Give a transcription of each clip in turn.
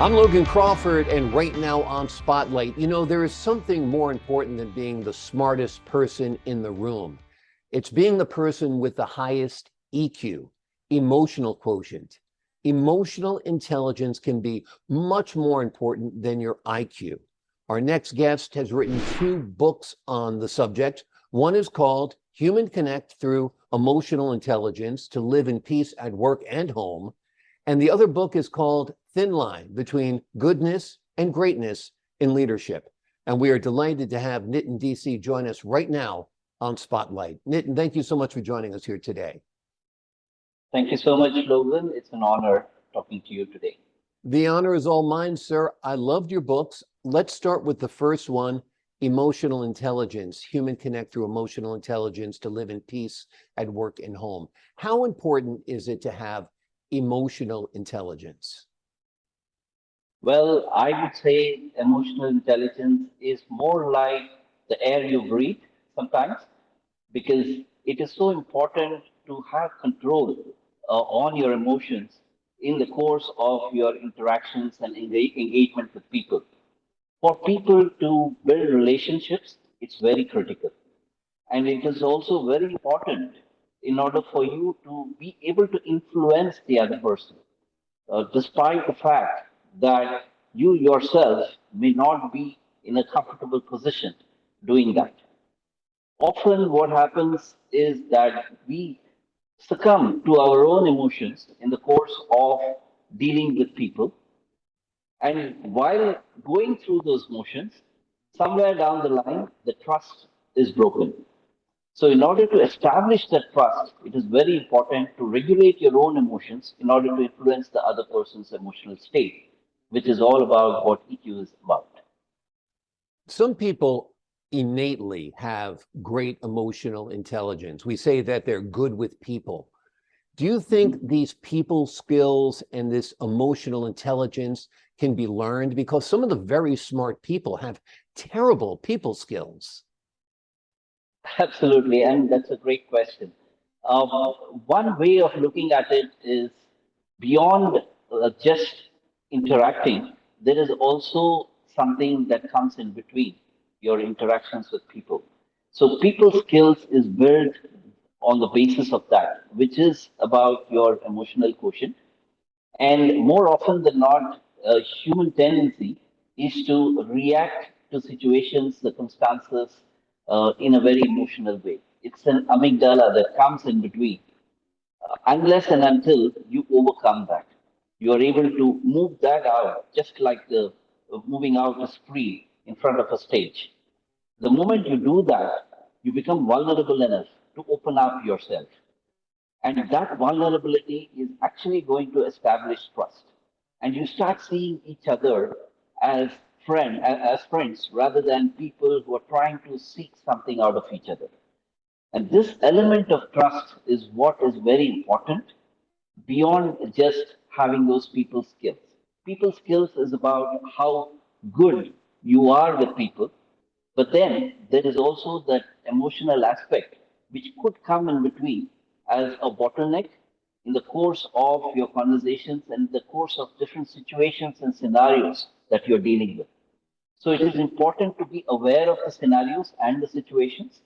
I'm Logan Crawford, and right now on Spotlight, there is something more important than being the smartest person in the room. It's being the person with the highest EQ, emotional quotient. Emotional intelligence can be much more important than your IQ. Our next guest has written 2 books on the subject. One is called Human Connect Through Emotional Intelligence to Live in Peace at Work and Home. And the other book is called Thin Line Between Goodness and Greatness in Leadership. And we are delighted to have Nitin DC join us right now on Spotlight. Nitin, thank you so much for joining us here today. Thank you so much, Logan. It's an honor talking to you today. The honor is all mine, sir. I loved your books. Let's start with the first one, Emotional Intelligence, Human Connect Through Emotional Intelligence to Live in Peace at Work and Home. How important is it to have emotional intelligence? Well, I would say emotional intelligence is more like the air you breathe sometimes because it is so important to have control on your emotions in the course of your interactions and engagement with people. For people to build relationships, it's very critical. And it is also very important in order for you to be able to influence the other person, despite the fact that you yourself may not be in a comfortable position doing that. Often, what happens is that we succumb to our own emotions in the course of dealing with people. And while going through those motions, somewhere down the line, the trust is broken. So, in order to establish that trust, it is very important to regulate your own emotions in order to influence the other person's emotional state, which is all about what EQ is about. Some people innately have great emotional intelligence. We say that they're good with people. Do you think Mhm. these people skills and this emotional intelligence can be learned? Because some of the very smart people have terrible people skills. Absolutely, and that's a great question. Um, One way of looking at it is beyond just interacting, there is also something that comes in between your interactions with people. So, people skills is built on the basis of that, which is about your emotional quotient. And more often than not, a human tendency is to react to situations, circumstances in a very emotional way. It's an amygdala that comes in between. Unless and until you overcome that, you are able to move that out, just like the moving out a screen in front of a stage. The moment you do that, you become vulnerable enough to open up yourself. And that vulnerability is actually going to establish trust. And you start seeing each other as as friends rather than people who are trying to seek something out of each other. And this element of trust is what is very important beyond just having those people skills. People skills is about how good you are with people, but then there is also that emotional aspect which could come in between as a bottleneck in the course of your conversations and the course of different situations and scenarios that you're dealing with. So it is important to be aware of the scenarios and the situations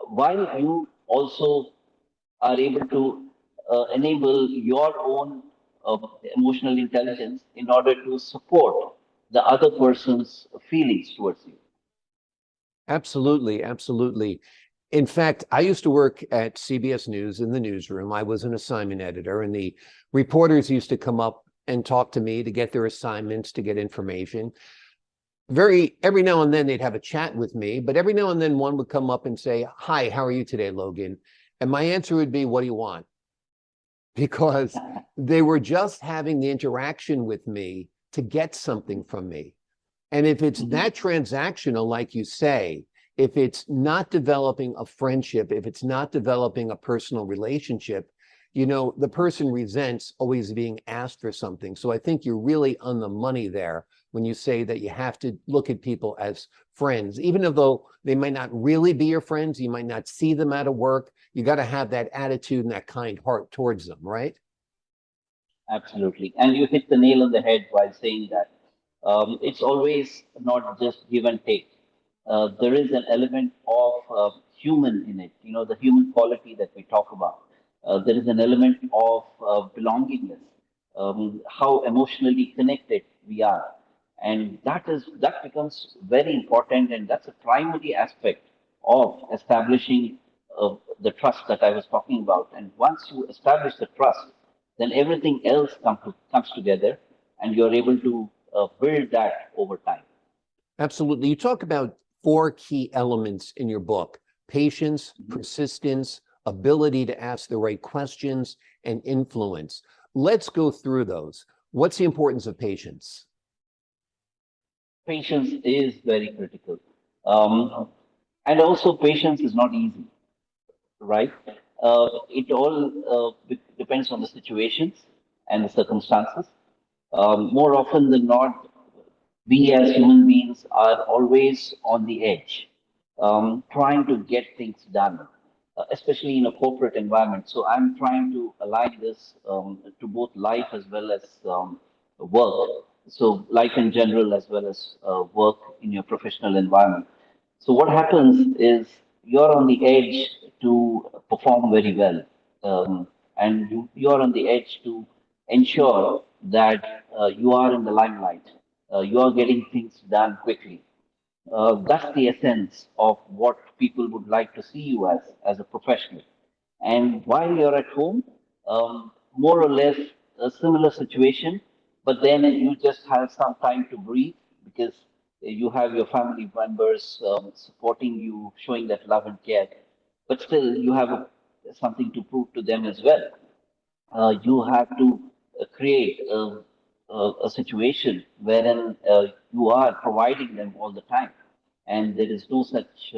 while you also are able to enable your own uh, emotional intelligence in order to support the other person's feelings towards you. Absolutely, absolutely. In fact, I used to work at CBS News in the newsroom. I was an assignment editor, and the reporters used to come up and talk to me to get their assignments, to get information. Every now and then they'd have a chat with me, but every now and then one would come up and say, "Hi, how are you today, Logan?" And my answer would be, "What do you want?" Because they were just having the interaction with me to get something from me. And if it's Mhm. that transactional, like you say, if it's not developing a friendship, if it's not developing a personal relationship, the person resents always being asked for something. So I think you're really on the money there when you say that you have to look at people as friends, even though they might not really be your friends, you might not see them out of work. You got to have that attitude and that kind heart towards them, right? Absolutely. And you hit the nail on the head while saying that. It's always not just give and take. There is an element of human in it, the human quality that we talk about. There is an element of belongingness, how emotionally connected we are. And that becomes very important, and that's a primary aspect of establishing the trust that I was talking about. And once you establish the trust, then everything else comes together, and you're able to build that over time. Absolutely. You talk about four key elements in your book: patience, Mhm. persistence, ability to ask the right questions, and influence. Let's go through those. What's the importance of patience? Patience is very critical. Um, and also, patience is not easy, right? It all depends on the situations and the circumstances. More often than not, we as human beings are always on the edge, trying to get things done, especially in a corporate environment. So I'm trying to align this to both life as well as work. So life in general as well as work in your professional environment. So what happens is you're on the edge to perform very well, and you're on the edge to ensure that you are in the limelight. You are getting things done quickly. That's the essence of what people would like to see you as a professional. And while you're at home, more or less a similar situation, but then you just have some time to breathe because you have your family members supporting you, showing that love and care. But still, you have something to prove to them as well. You have to create a situation wherein you are providing them all the time. And there is no such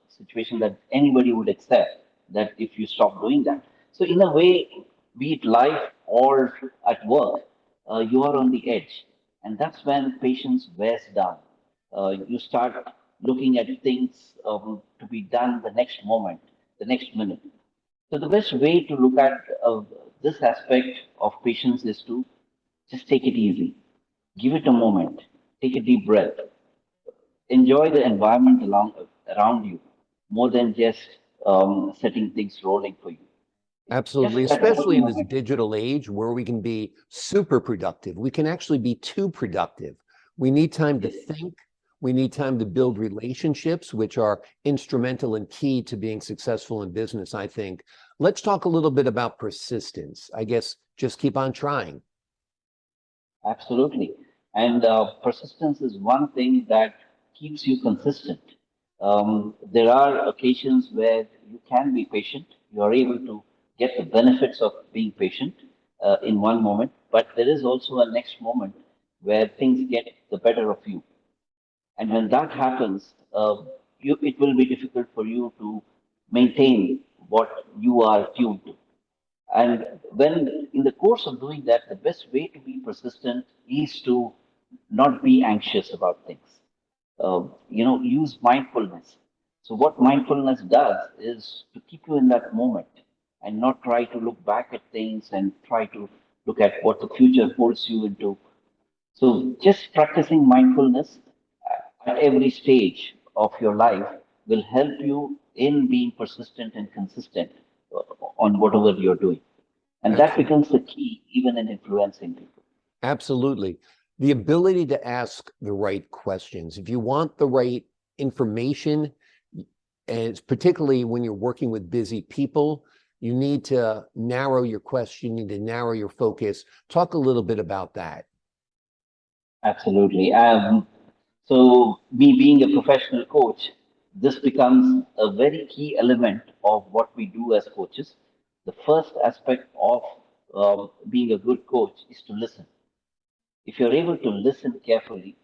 situation that anybody would accept that if you stop doing that. So, in a way, be it life or at work, you are on the edge. And that's when patience wears down. You start looking at things to be done the next moment, the next minute. So the best way to look at this aspect of patience is to just take it easy, give it a moment, take a deep breath, enjoy the environment around you more than just setting things rolling for you. Just Absolutely, that one especially in this moment. digital age where we can be super productive. We can actually be too productive. We need time to Yes, think. We need time to build relationships, which are instrumental and key to being successful in business, I think. Let's talk a little bit about persistence. I guess just keep on trying. absolutely. And persistence is one thing that keeps you consistent. There are occasions where you can be patient. You are able to get the benefits of being patient in one moment, but there is also a next moment where things get the better of you. And when that happens, it will be difficult for you to maintain what you are tuned to. And when in the course of doing that, the best way to be persistent is to not be anxious about things. Use mindfulness. So what mindfulness does is to keep you in that moment and not try to look back at things and try to look at what the future holds you into. So just practicing mindfulness at every stage of your life will help you in being persistent and consistent uh, on whatever you're doing. And that Absolutely. becomes the key even in influencing people. Absolutely. The ability to ask the right questions. If you want the right information, and it's particularly when you're working with busy people, you need to narrow your question, you need to narrow your focus. Talk a little bit about that. Absolutely. So, me being a professional coach, this becomes a very key element of what we do as coaches. The first aspect of being a good coach is to listen. If you're able to listen carefully,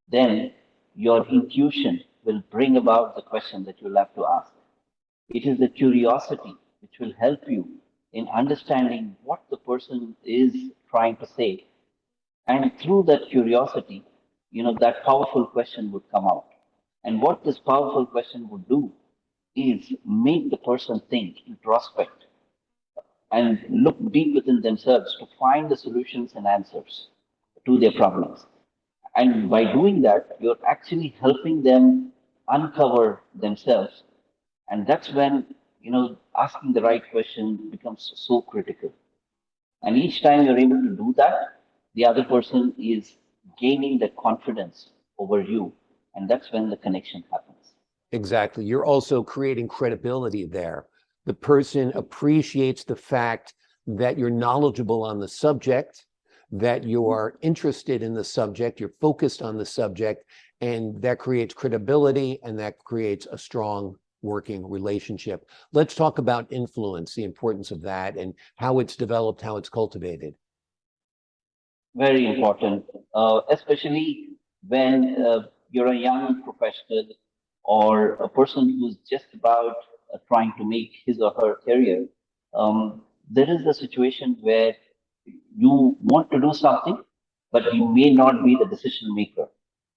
then your intuition will bring about the question that you'll have to ask. It is the curiosity which will help you in understanding what the person is trying to say. And through that curiosity, that powerful question would come out. And what this powerful question would do is make the person think, introspect, and look deep within themselves to find the solutions and answers to their problems. And by doing that, you're actually helping them uncover themselves. And that's when, asking the right question becomes so critical. And each time you're able to do that, the other person is gaining the confidence over you. And that's when the connection happens. Exactly. You're also creating credibility there. The person appreciates the fact that you're knowledgeable on the subject, that you are interested in the subject, you're focused on the subject, and that creates credibility and that creates a strong working relationship. Let's talk about influence, the importance of that, and how it's developed, how it's cultivated. Very important, especially when you're a young professional or a person who's just about trying to make his or her career. There is a situation where you want to do something, but you may not be the decision maker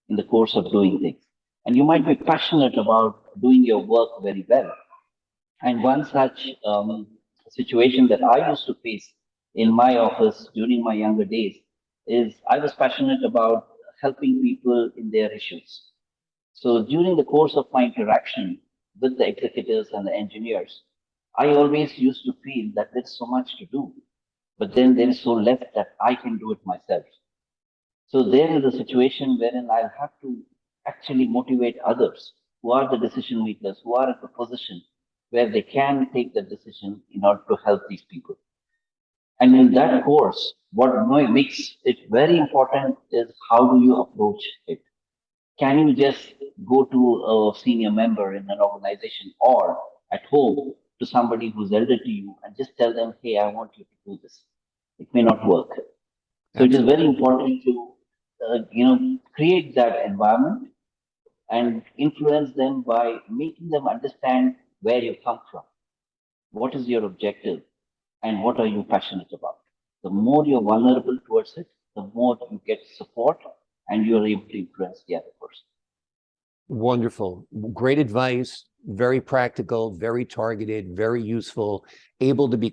in the course of doing things. And you might be passionate about doing your work very well. And one such situation that I used to face in my office during my younger days is I was passionate about helping people in their issues. So during the course of my interaction with the executives and the engineers, I always used to feel that there's so much to do, but then there is so less that I can do it myself. So there is a situation wherein I'll have to actually motivate others who are the decision makers, who are at the position where they can take the decision in order to help these people. And in that course, what makes it very important is how do you approach it? Can you just go to a senior member in an organization or at home to somebody who's elder to you and just tell them, hey, I want you to do this? It may not work. So it is very Absolutely. important to, create that environment and influence them by making them understand where you come from, what is your objective, and what are you passionate about. The more you're vulnerable towards it, the more you get support and you're able to influence the other person. Wonderful. Great advice. Very practical, very targeted, very useful, able to be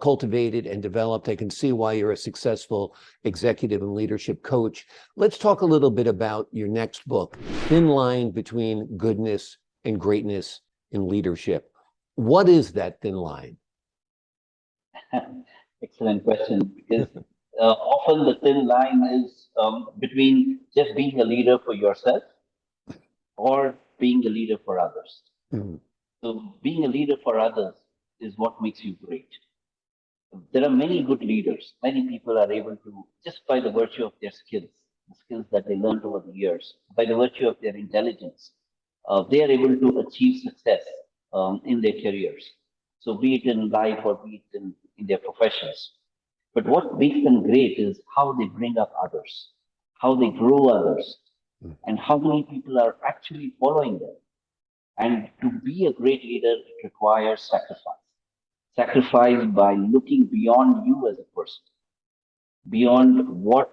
cultivated and developed. I can see why you're a successful executive and leadership coach. Let's talk a little bit about your next book, Thin Line Between Goodness and Greatness in Leadership. What is that thin line? Excellent question, because often the thin line is between just being a leader for yourself or being a leader for others. Mhm. So, being a leader for others is what makes you great. There are many good leaders. Many people are able to, just by the virtue of their skills, the skills that they learned over the years, by the virtue of their intelligence, they are able to achieve success in their careers. So, be it in life or be it in their professions. But what makes them great is how they bring up others, how they grow others, and how many people are actually following them. And to be a great leader, it requires sacrifice. Sacrifice by looking beyond you as a person, beyond what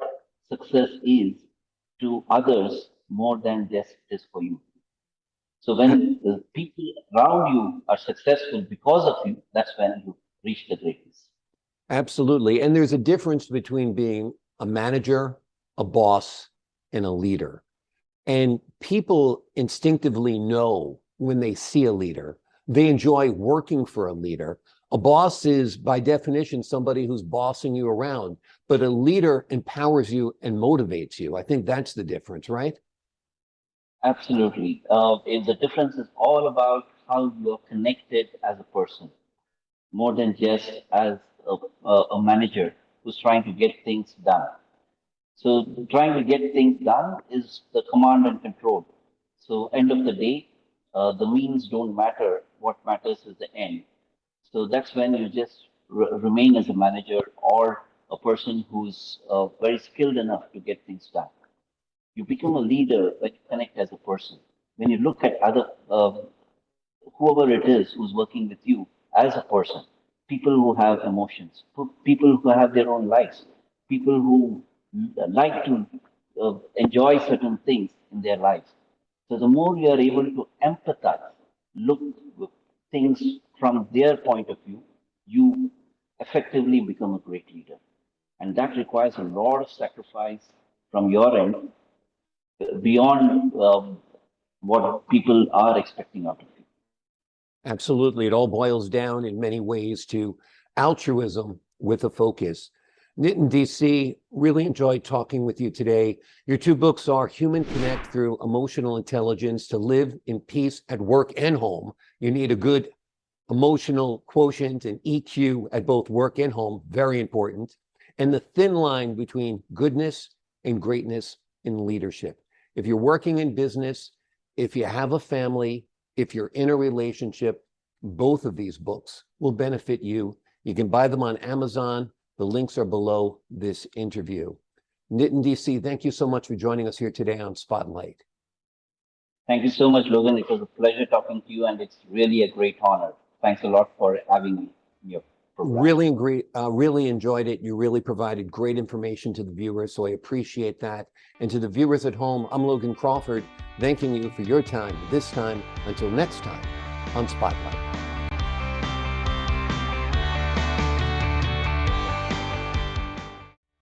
success is to others more than just it is for you. So A- when the people around you are successful because of you, that's when you reach the greatness. Absolutely. And there's a difference between being a manager, a boss, and a leader. And people instinctively know when they see a leader. They enjoy working for a leader. A boss is, by definition, somebody who's bossing you around, but a leader empowers you and motivates you. I think that's the difference, right? Absolutely. The difference is all about how you are connected as a person, more than just as a manager who's trying to get things done. So trying to get things done is the command and control. So end of the day, the means don't matter. What matters is the end. So that's when you just remain as a manager or a person who's very skilled enough to get things done. You become a leader when you connect as a person. When you look at other whoever it is who's working with you as a person, people who have emotions, people who have their own lives, people who like to enjoy certain things in their lives. So the more you are able to empathize, look things from their point of view, you effectively become a great leader. And that requires a lot of sacrifice from your end beyond what people are expecting out of you. Absolutely. It all boils down in many ways to altruism with a focus. Nitin DC, really enjoyed talking with you today. Your two books are Human Connect Through Emotional Intelligence to Live in Peace at Work and Home. You need a good emotional quotient and EQ at both work and home, very important. And the thin line between goodness and greatness in leadership. If you're working in business, if you have a family, if you're in a relationship, both of these books will benefit you. You can buy them on Amazon. The links are below this interview. Nitin DC, thank you so much for joining us here today on Spotlight. Thank you so much, Logan. It was a pleasure talking to you, and it's really a great honor. Thanks a lot for having me in your program. Really enjoyed it. You really provided great information to the viewers, so I appreciate that. And to the viewers at home, I'm Logan Crawford, thanking you for your time this time. Until next time on Spotlight.